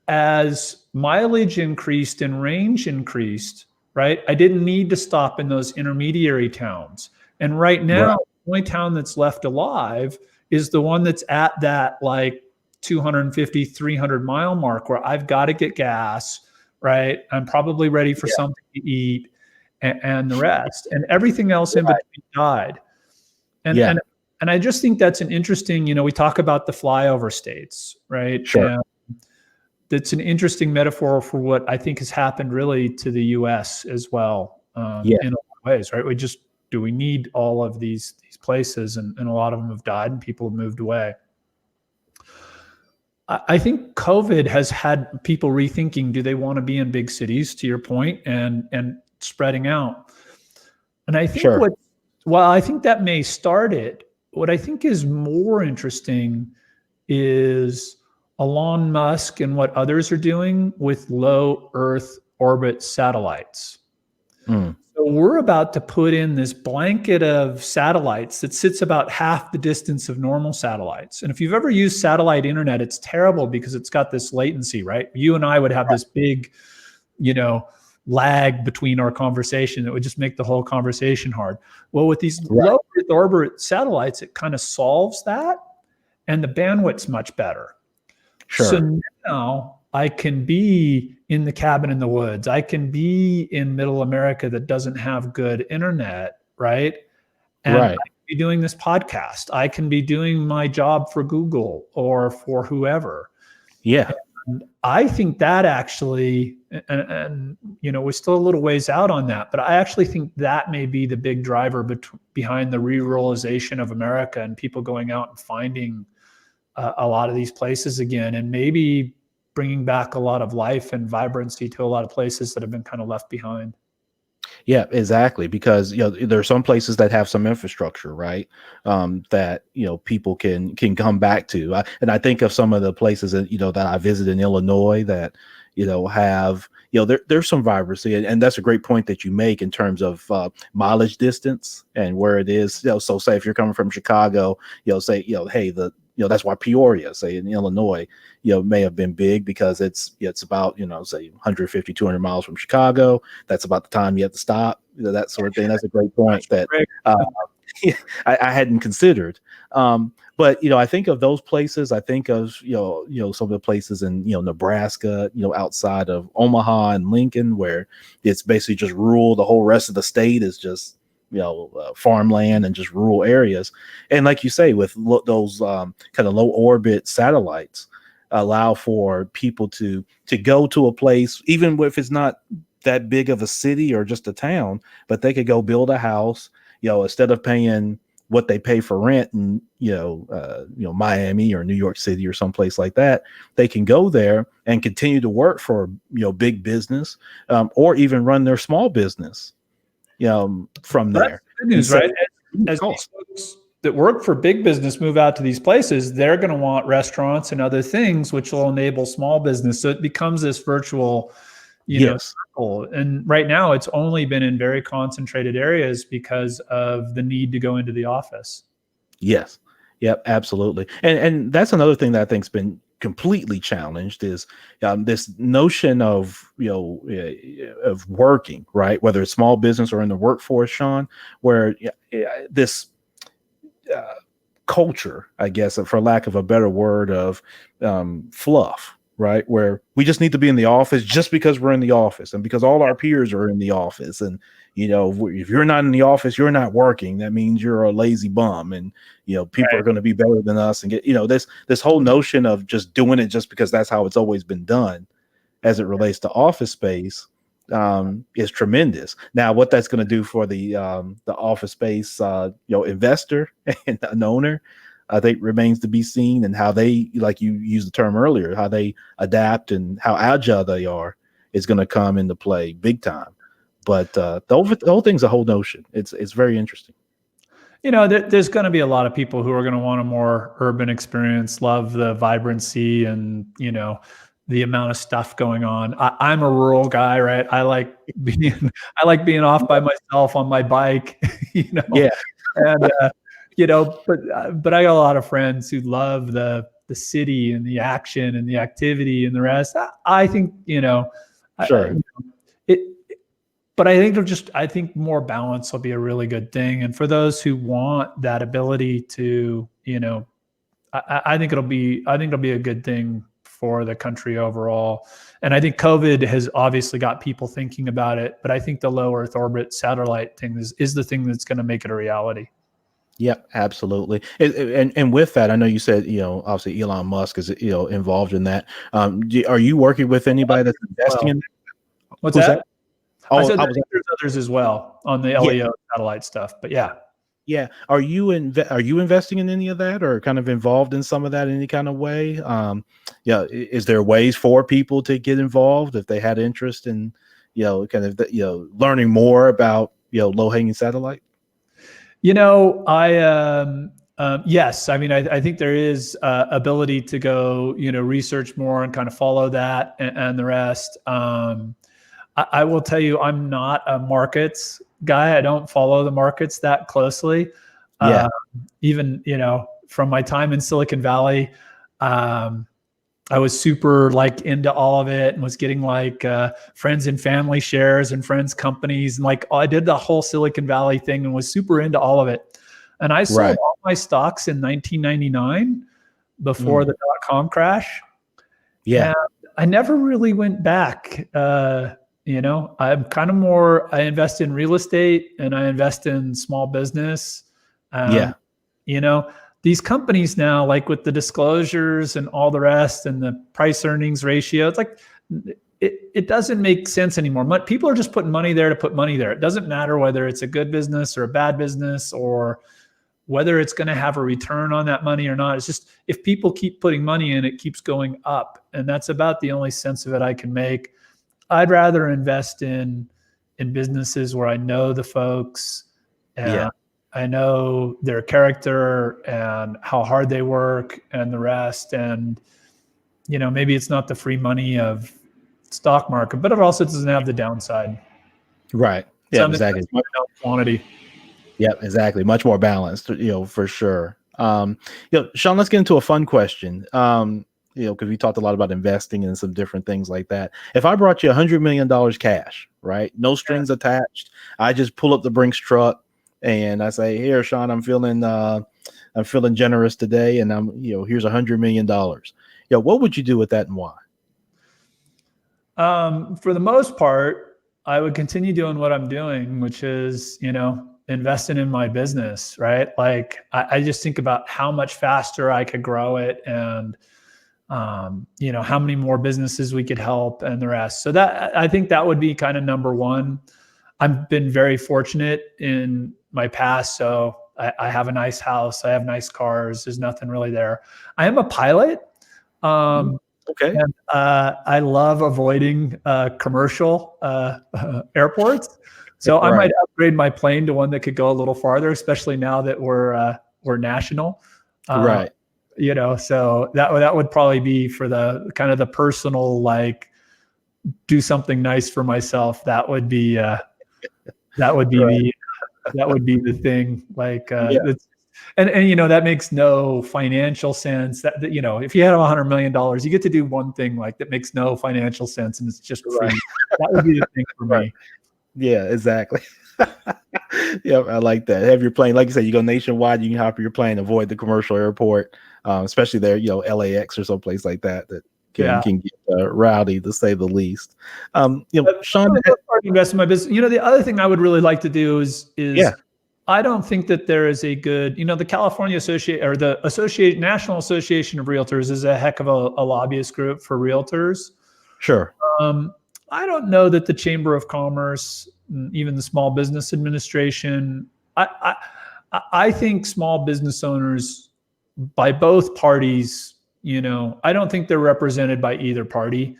as mileage increased and range increased, right, I didn't need to stop in those intermediary towns. And right now, Right. the only town that's left alive is the one that's at that like 250, 300-mile mark where I've got to get gas, right? I'm probably ready for Yeah. something to eat and the rest. And everything else in Right. between died. And, Yeah. and, and I just think that's an interesting, we talk about the flyover states, right? Sure. And that's an interesting metaphor for what I think has happened really to the U.S. as well, Yeah. in a lot of ways, right? We need all of these places, and a lot of them have died, and people have moved away. I think COVID has had people rethinking: do they want to be in big cities? To your point, and spreading out. And I think Sure. I think that may start it. What I think is more interesting is Elon Musk and what others are doing with low Earth orbit satellites. Mm. So we're about to put in this blanket of satellites that sits about half the distance of normal satellites. And if you've ever used satellite internet, it's terrible because it's got this latency, right? You and I would have this big, lag between our conversation that would just make the whole conversation hard. Well, with these Right. low Earth orbit satellites, it kind of solves that, and the bandwidth's much better. Sure. So now I can be in the cabin in the woods. I can be in middle America that doesn't have good internet, right? And Right. I can be doing this podcast. I can be doing my job for Google or for whoever. Yeah. And I think that actually, and we're still a little ways out on that, but I actually think that may be the big driver behind the re-ruralization of America and people going out and finding a lot of these places again, and maybe bringing back a lot of life and vibrancy to a lot of places that have been kind of left behind. Yeah, exactly. Because there are some places that have some infrastructure, right? That people can come back to. And I think of some of the places that that I visit in Illinois that have there's some vibrancy, and that's a great point that you make in terms of mileage distance and where it is. So say if you're coming from Chicago, say hey that's why Peoria, say in Illinois, may have been big because it's about, say 150, 200 miles from Chicago. That's about the time you have to stop, that sort of thing. That's a great point that I hadn't considered. But I think of those places. I think of some of the places in Nebraska, outside of Omaha and Lincoln, where it's basically just rural. The whole rest of the state is just farmland and just rural areas. And like you say, with those kind of low orbit satellites, allow for people to go to a place, even if it's not that big of a city or just a town, but they could go build a house, instead of paying what they pay for rent in Miami or New York City or someplace like that. They can go there and continue to work for big business, or even run their small business from there. That's good news, right? As these folks that work for big business move out to these places, they're going to want restaurants and other things, which will enable small business. So it becomes this virtual, circle. And right now, it's only been in very concentrated areas because of the need to go into the office. Yes. Yep. Absolutely. And that's another thing that I think's been completely challenged is this notion of of working, right, whether it's small business or in the workforce, Sean, where this culture, I guess, for lack of a better word, of fluff, right, where we just need to be in the office just because we're in the office and because all our peers are in the office. And if you're not in the office, you're not working. That means you're a lazy bum, and people are going to be better than us, and get this whole notion of just doing it just because that's how it's always been done, as it relates to office space, is tremendous. Now, what that's going to do for the office space investor and an owner, I think remains to be seen, and how they, like you used the term earlier, how they adapt and how agile they are is going to come into play big time. But the whole thing's a whole notion. It's very interesting. There's going to be a lot of people who are going to want a more urban experience, love the vibrancy and, the amount of stuff going on. I'm a rural guy, right? I like being off by myself on my bike, Yeah. and, but I got a lot of friends who love the the city and the action and the activity and the rest. I think, Sure. it, but I think more balance will be a really good thing. And for those who want that ability to, I think it'll be a good thing for the country overall. And I think COVID has obviously got people thinking about it, but I think the low Earth orbit satellite thing is the thing that's going to make it a reality. Yep, absolutely. And with that, I know you said, obviously Elon Musk is, involved in that. Are you working with anybody that's investing in that? What's Who's that? I Oh, said I was, there's others as well on the yeah, LEO satellite stuff, but yeah. yeah. Are you investing in any of that, or kind of involved in some of that in any kind of way? Yeah. Is there ways for people to get involved if they had interest in, kind of, learning more about, low hanging satellite? Yes. I mean, I think there is ability to go, research more and kind of follow that and the rest. I will tell you, I'm not a markets guy. I don't follow the markets that closely. Yeah. Even, from my time in Silicon Valley, I was super like into all of it and was getting like friends and family shares and friends companies. And like I did the whole Silicon Valley thing and was super into all of it. And I sold Right. all my stocks in 1999 before Mm. the dot-com crash. Yeah. And I never really went back. I'm kind of more, I invest in real estate and I invest in small business. Yeah. You know, these companies now, like with the disclosures and all the rest and the price earnings ratio, it's like, it doesn't make sense anymore. People are just putting money there to put money there. It doesn't matter whether it's a good business or a bad business or whether it's going to have a return on that money or not. It's just, if people keep putting money in, it keeps going up. And that's about the only sense of it I can make. I'd rather invest in businesses where I know the folks and Yeah. I know their character and how hard they work and the rest. And, maybe it's not the free money of stock market, but it also doesn't have the downside. Right. Yeah, Something exactly. that's quantity. Yeah, exactly. Much more balanced, for sure. Sean, let's get into a fun question. Because we talked a lot about investing and some different things like that. If I brought you $100 million cash, right? No strings attached. I just pull up the Brinks truck and I say, "Here, Sean, I'm feeling generous today, and here's $100 million. What would you do with that and why?" For the most part, I would continue doing what I'm doing, which is, investing in my business, right? Like I just think about how much faster I could grow it and, how many more businesses we could help and the rest. So I think that would be kind of number one. I've been very fortunate in my past. So I have a nice house. I have nice cars. There's nothing really there. I am a pilot. Okay. And I love avoiding commercial airports. So I might upgrade my plane to one that could go a little farther, especially now that we're national. Right. So that would probably be for the kind of the personal, like, do something nice for myself. That would be Right. the thing. Like, and that makes no financial sense. That if you had $100 million, you get to do one thing like that makes no financial sense, and it's just free. Right. That would be the thing for me. Yeah, exactly. Yeah, I like that. Have your plane, like you said, you go nationwide, you can hop your plane, avoid the commercial airport, especially there, LAX or someplace like that can get rowdy, to say the least. Sean, invest in my business. The other thing I would really like to do is yeah, I don't think that there is a good, the California National Association of Realtors is a heck of a lobbyist group for realtors. sure, I don't know that the Chamber of Commerce, even the Small Business Administration, I think small business owners by both parties, I don't think they're represented by either party.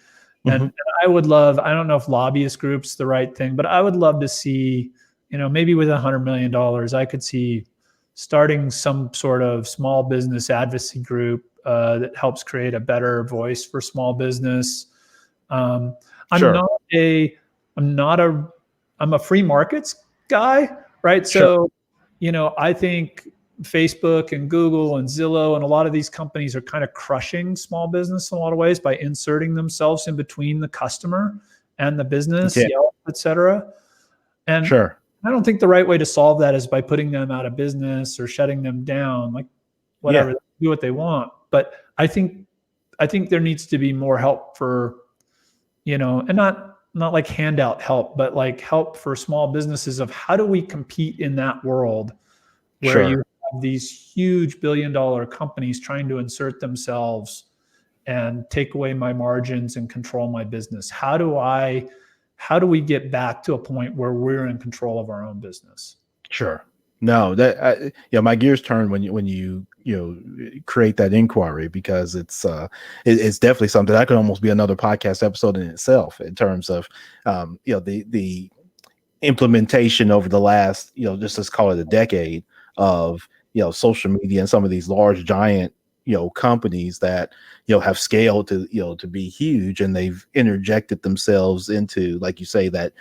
And I don't know if lobbyist group's the right thing, but I would love to see, maybe with $100 million, I could see starting some sort of small business advocacy group that helps create a better voice for small business. sure, I'm a free markets guy, right? sure. So, I think Facebook and Google and Zillow and a lot of these companies are kind of crushing small business in a lot of ways by inserting themselves in between the customer and the business, Yeah. Yelp, et cetera. And Sure. I don't think the right way to solve that is by putting them out of business or shutting them down, like whatever, Yeah. do what they want. But I think there needs to be more help for, and not like handout help, but like help for small businesses of how do we compete in that world where you Sure. have these huge billion-dollar companies trying to insert themselves and take away my margins and control my business. How do we get back to a point where we're in control of our own business? Sure. No, my gears turn when you create that inquiry, because it's definitely something that could almost be another podcast episode in itself, in terms of the implementation over the last, just let's call it a decade of, social media and some of these large giant, companies that, have scaled to be huge, and they've interjected themselves into, like you say, that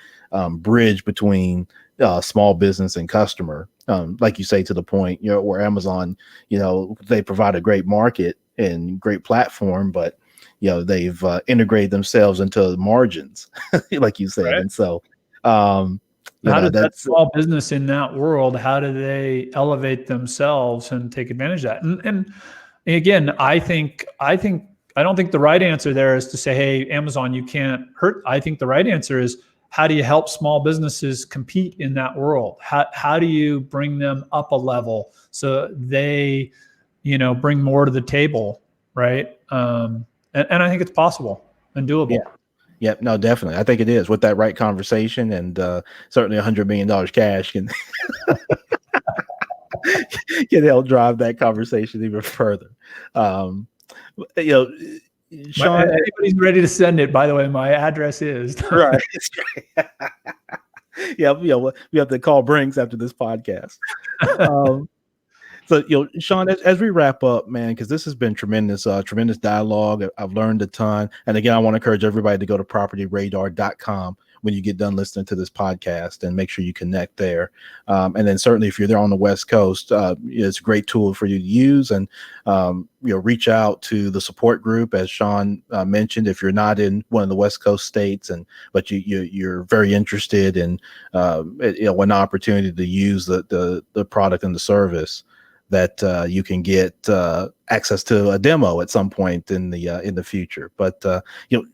bridge between small business and customer, like you say, to the point, where Amazon, they provide a great market and great platform, but they've integrated themselves into the margins, like you said. Right. And so how does that that's small business in that world, how do they elevate themselves and take advantage of that? And again, I don't think the right answer there is to say, hey, Amazon, you can't hurt. I think the right answer is, how do you help small businesses compete in that world? How do you bring them up a level so they, bring more to the table, right? And I think it's possible and doable. Yeah. Yep. No, definitely. I think it is, with that right conversation, and certainly $100 million cash can can help drive that conversation even further. Sean, Anybody's ready to send it, by the way, my address is. right. Yeah, we have to call Brinks after this podcast. So, Sean, as we wrap up, man, because this has been tremendous dialogue. I've learned a ton. And again, I want to encourage everybody to go to propertyradar.com when you get done listening to this podcast, and make sure you connect there. And then certainly if you're there on the West Coast, it's a great tool for you to use. And, reach out to the support group, as Sean mentioned, if you're not in one of the West Coast states, but you're very interested in, an opportunity to use the product and the service, that you can get access to a demo at some point in the future. But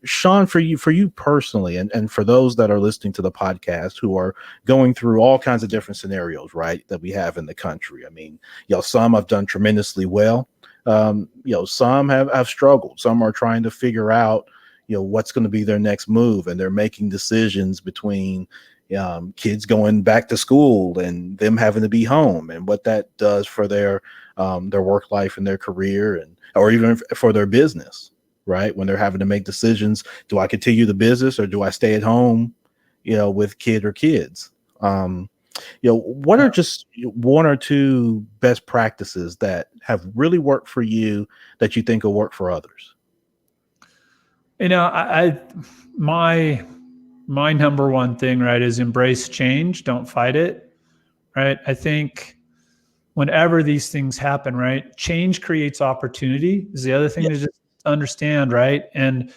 Sean, for you personally, and for those that are listening to the podcast who are going through all kinds of different scenarios, right, that we have in the country. I mean, some have done tremendously well. Some have struggled. Some are trying to figure out, what's going to be their next move, and they're making decisions between kids going back to school and them having to be home, and what that does for their work life and their career, or even for their business, right? When they're having to make decisions, do I continue the business or do I stay at home, with kid or kids? What are just one or two best practices that have really worked for you that you think will work for others? My number one thing, right, is embrace change. Don't fight it, right? I think whenever these things happen, right, change creates opportunity is the other thing to just understand, right? And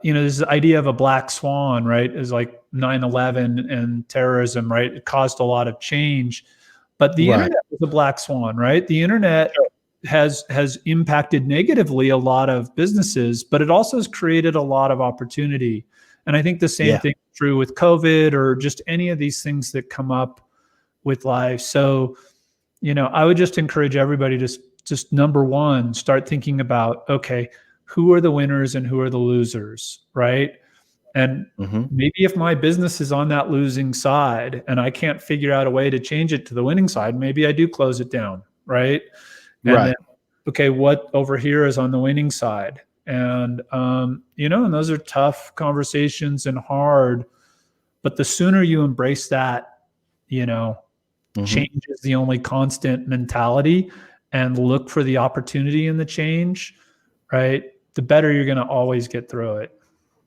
this idea of a black swan, right, is like 9/11 and terrorism, right? It caused a lot of change, but the internet was a black swan, right? The internet has impacted negatively a lot of businesses, but it also has created a lot of opportunity. And I think the same thing is true with COVID or just any of these things that come up with life. So, I would just encourage everybody to just number one, start thinking about, okay, who are the winners and who are the losers, right? And maybe if my business is on that losing side and I can't figure out a way to change it to the winning side, maybe I do close it down, right? And then, okay, what over here is on the winning side? And, and those are tough conversations and hard, but the sooner you embrace that, change is the only constant mentality, and look for the opportunity in the change, right? The better you're going to always get through it.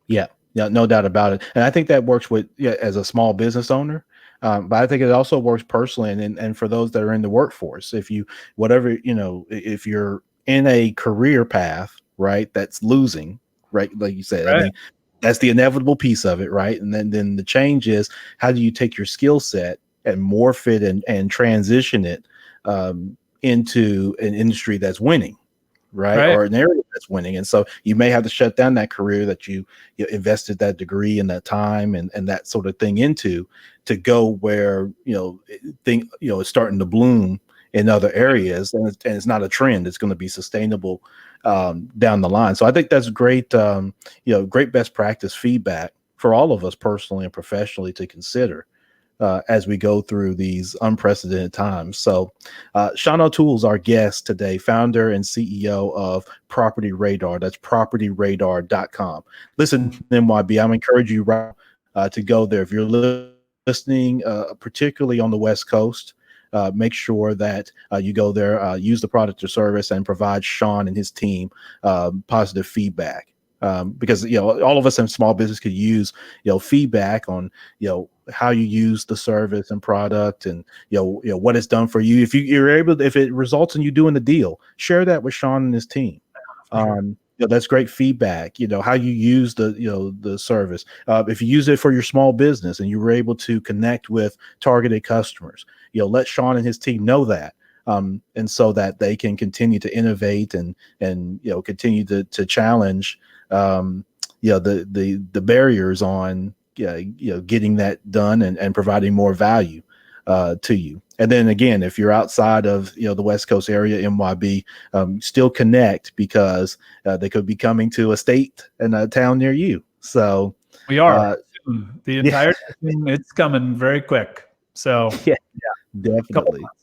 Yeah, no doubt about it. And I think that works with, as a small business owner. But I think it also works personally, and for those that are in the workforce, if you whatever if you're in a career path, right, that's losing, right, like you said, I Right. mean, that's the inevitable piece of it, right? And then the change is, how do you take your skill set and morph it and transition it into an industry that's winning, right? Right. Or an area that's winning. And so you may have to shut down that career that you invested that degree and that time and that sort of thing into, to go where, it's starting to bloom in other areas, and it's not a trend. It's going to be sustainable down the line. So I think that's great, great best practice feedback for all of us personally and professionally to consider as we go through these unprecedented times. So, Sean O'Toole's our guest today, founder and CEO of Property Radar. That's propertyradar.com. Listen, MYB, I'm encouraging you right to go there. If you're listening, particularly on the West Coast, make sure that you go there, use the product or service, and provide Sean and his team positive feedback. Because all of us in small business could use feedback on how you use the service and product, and what it's done for you. If you're able, if it results in you doing the deal, share that with Sean and his team. Sure. That's great feedback. How you use the service. If you use it for your small business and you were able to connect with targeted customers, let Sean and his team know that. And so that they can continue to innovate and continue to challenge the barriers on getting that done and providing more value to you. And then again, if you're outside of the West Coast area, MYB, still connect, because they could be coming to a state and a town near you. So We are. The yeah, entire thing, it's coming very quick. So yeah, couple definitely. months.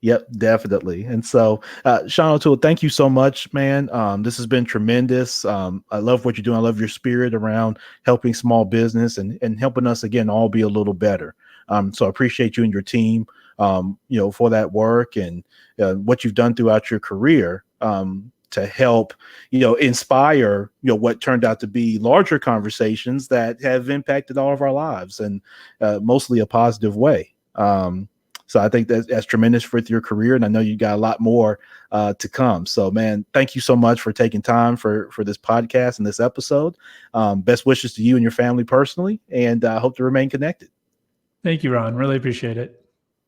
Yep, definitely. And so, Sean O'Toole, thank you so much, man. This has been tremendous. I love what you're doing. I love your spirit around helping small business and helping us, again, all be a little better. So I appreciate you and your team, for that work and what you've done throughout your career to help, inspire, what turned out to be larger conversations that have impacted all of our lives, and mostly a positive way. So I think that's tremendous with your career, and I know you got a lot more to come. So, man, thank you so much for taking time for this podcast and this episode. Best wishes to you and your family personally, and I hope to remain connected. Thank you, Ron. Really appreciate it.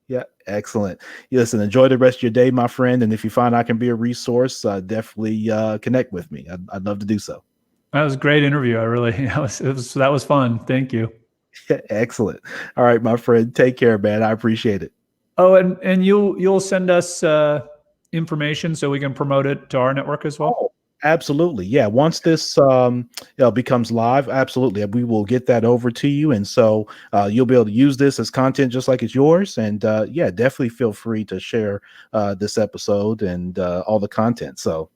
Yeah, excellent. Listen, enjoy the rest of your day, my friend. And if you find I can be a resource, definitely connect with me. I'd love to do so. That was a great interview. I really, that was fun. Thank you. Excellent. All right, my friend. Take care, man. I appreciate it. Oh, and you'll send us information so we can promote it to our network as well. Oh, absolutely. Yeah. Once this becomes live, absolutely, we will get that over to you, and so you'll be able to use this as content just like it's yours. And yeah, definitely feel free to share this episode and all the content. So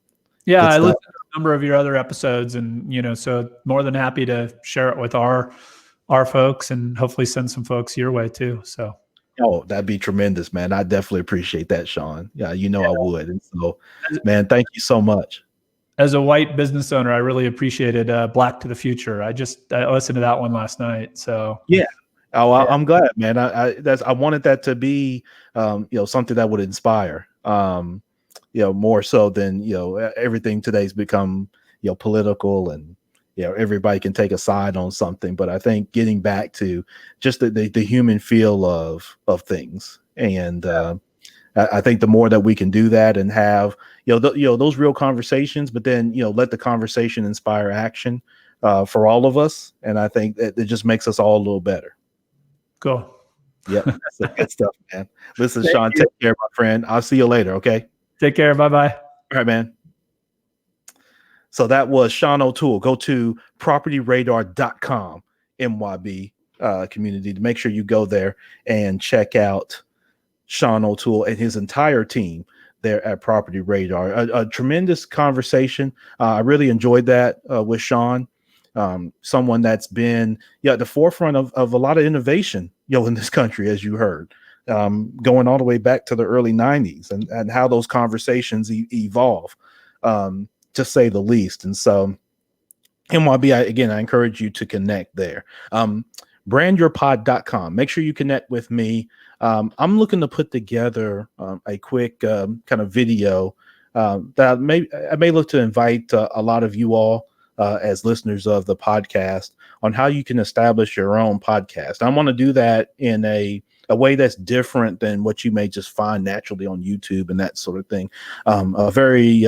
Yeah, good I stuff. listened to a number of your other episodes, and so more than happy to share it with our folks, and hopefully send some folks your way too. So. Oh, that'd be tremendous, man. I definitely appreciate that, Sean. Yeah, I Yeah. would. And so, man, thank you so much. As a white business owner, I really appreciated Black to the Future. I listened to that one last night. So Yeah. Oh, yeah. I'm glad, man. I wanted that to be, something that would inspire, more so than, everything today's become, political, and, everybody can take a side on something. But I think getting back to just the human feel of things. And, I think the more that we can do that and have, those real conversations, but then, let the conversation inspire action for all of us. And I think that it just makes us all a little better. Cool. Yep. So good stuff, man. Listen, Thank Sean, you. take care, my friend. I'll see you later. Okay. Take care. Bye-bye. All right, man. So that was Sean O'Toole. Go to propertyradar.com, MYB community, to make sure you go there and check out Sean O'Toole and his entire team there at Property Radar. A tremendous conversation. I really enjoyed that with Sean, someone that's been at the forefront of a lot of innovation, in this country, as you heard, going all the way back to the early 90s, and how those conversations evolve, to say the least. And so, MYB, I encourage you to connect there. brandyourpod.com. Make sure you connect with me. I'm looking to put together a quick kind of video that I may look to invite a lot of you all as listeners of the podcast on how you can establish your own podcast. I want to do that in a way that's different than what you may just find naturally on YouTube and that sort of thing. A very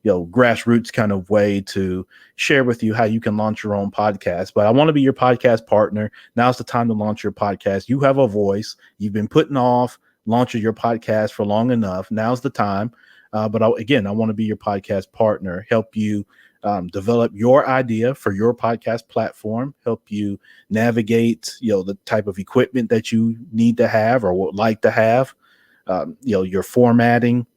grassroots kind of way to share with you how you can launch your own podcast. But I want to be your podcast partner. Now's the time to launch your podcast. You have a voice. You've been putting off launching your podcast for long enough. Now's the time. But I want to be your podcast partner, help you develop your idea for your podcast platform, help you navigate, the type of equipment that you need to have or would like to have, your formatting,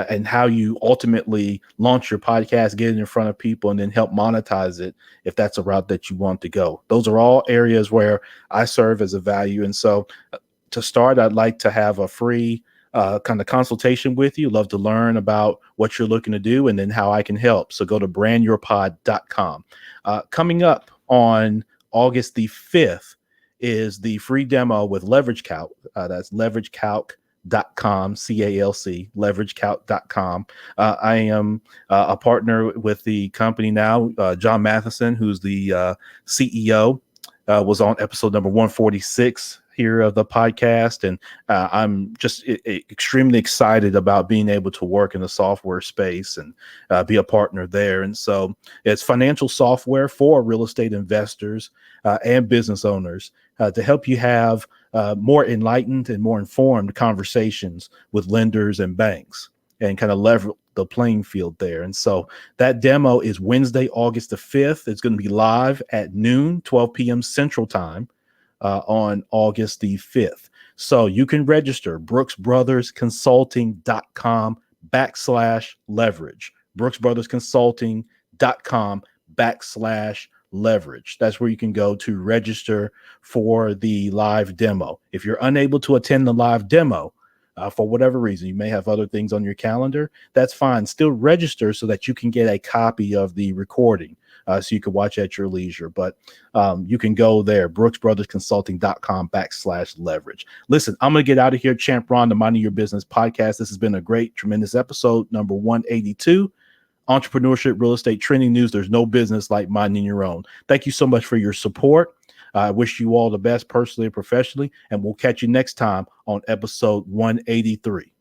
and how you ultimately launch your podcast, get it in front of people, and then help monetize it if that's a route that you want to go. Those are all areas where I serve as a value. And so to start, I'd like to have a free kind of consultation with you. Love to learn about what you're looking to do and then how I can help. So go to brandyourpod.com. Coming up on August the 5th is the free demo with Leverage Calc. That's leveragecalc.com, CALC, leveragecalc.com. I am a partner with the company now. John Matheson, who's the CEO, was on episode number 146 here of the podcast. And I'm just extremely excited about being able to work in the software space and be a partner there. And so it's financial software for real estate investors and business owners to help you have more enlightened and more informed conversations with lenders and banks and kind of level the playing field there. And so that demo is Wednesday, August the 5th. It's going to be live at noon, 12 p.m. Central Time on August the 5th. So you can register brooksbrothersconsulting.com/leverage, brooksbrothersconsulting.com/leverage. That's where you can go to register for the live demo. If you're unable to attend the live demo, for whatever reason, you may have other things on your calendar, that's fine. Still register so that you can get a copy of the recording so you can watch at your leisure. But you can go there, brooksbrothersconsulting.com/leverage. Listen, I'm going to get out of here. Champ Ron, the Minding Your Business podcast. This has been a great, tremendous episode, number 182. Entrepreneurship, real estate, trending news. There's no business like minding your own. Thank you so much for your support. I wish you all the best personally and professionally, and we'll catch you next time on episode 183.